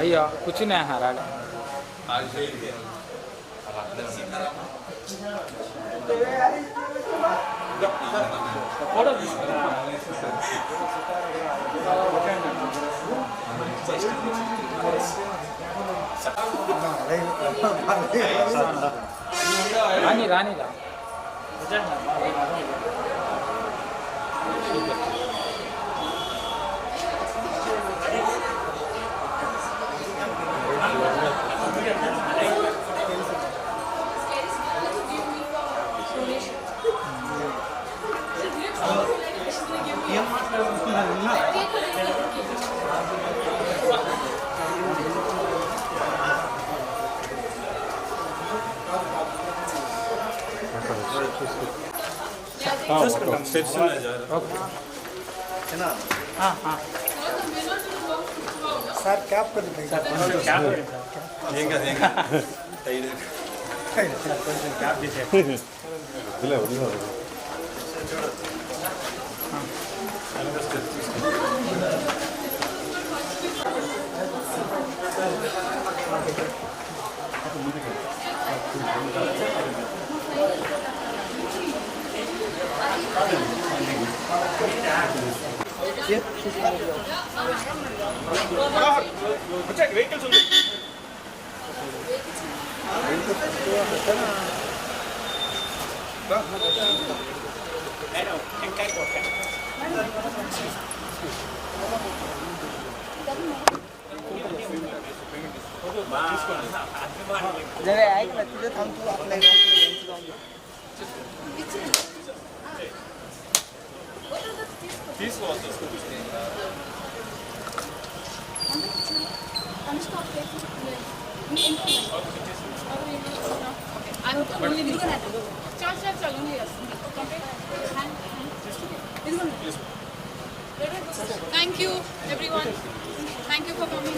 అయ్యో కూర్చునే రాలే రాని రానిరా स्टेप्स सर कैप कर दीजिए कैप दीजिए వెహికల్స్ ఉంది जरा ऐक ना तुझे थांब तू आपल्या Thank you, everyone. Thank you for coming.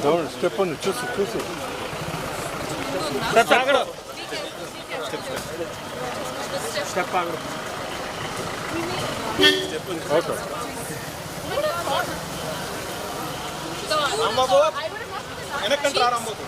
Down step ఉంది చూసి स्टेप आगे ఓకే రాంబాబు వెనక్కి రా Rambabu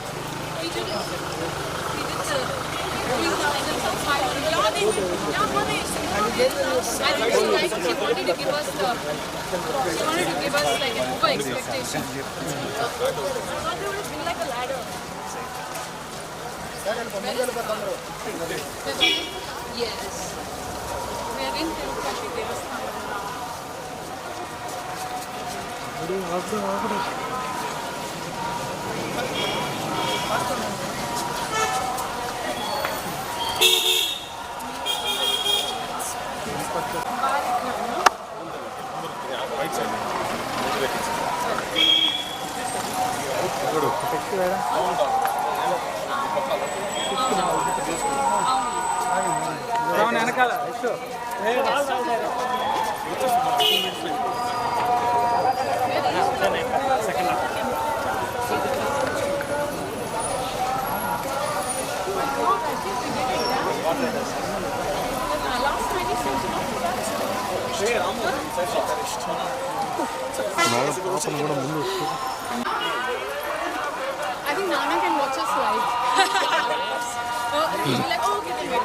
Yes. We are in Tirupati Devasthanam now. వెనకాల I think Nana can watch us live. He'll be like, oh, okay, then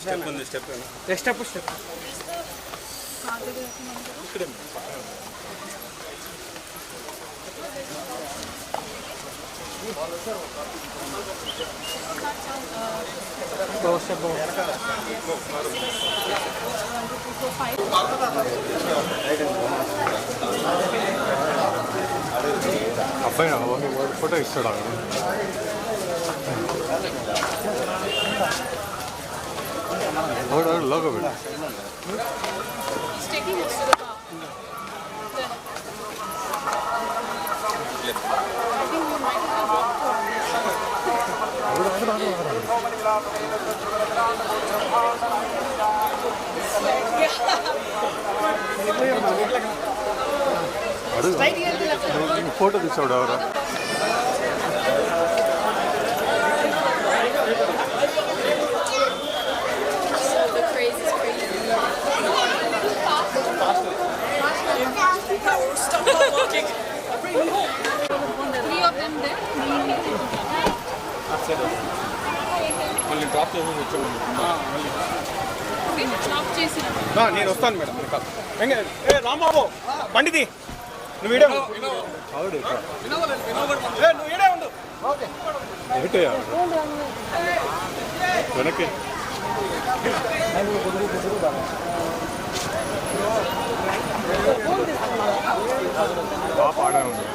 step ఉంది step step అబ్బాయి photo ఇస్తాడు logo పెట్టు He's taking us to the car. I think we might have walked to అడుగు photo తీసాడు ఎవరు The craze is crazy. Three of them there. మళ్ళీ drop చేసి వచ్చాము Okay, drop చేసి. నేను వస్తాను మేడం ఏ రాంబాబు బండిది నువ్వు వీడియో ఆవిడ నువ్వు వీడియో ఉండు ఏంటయ్యా వెనక్కి పాప ఆడే ఉంది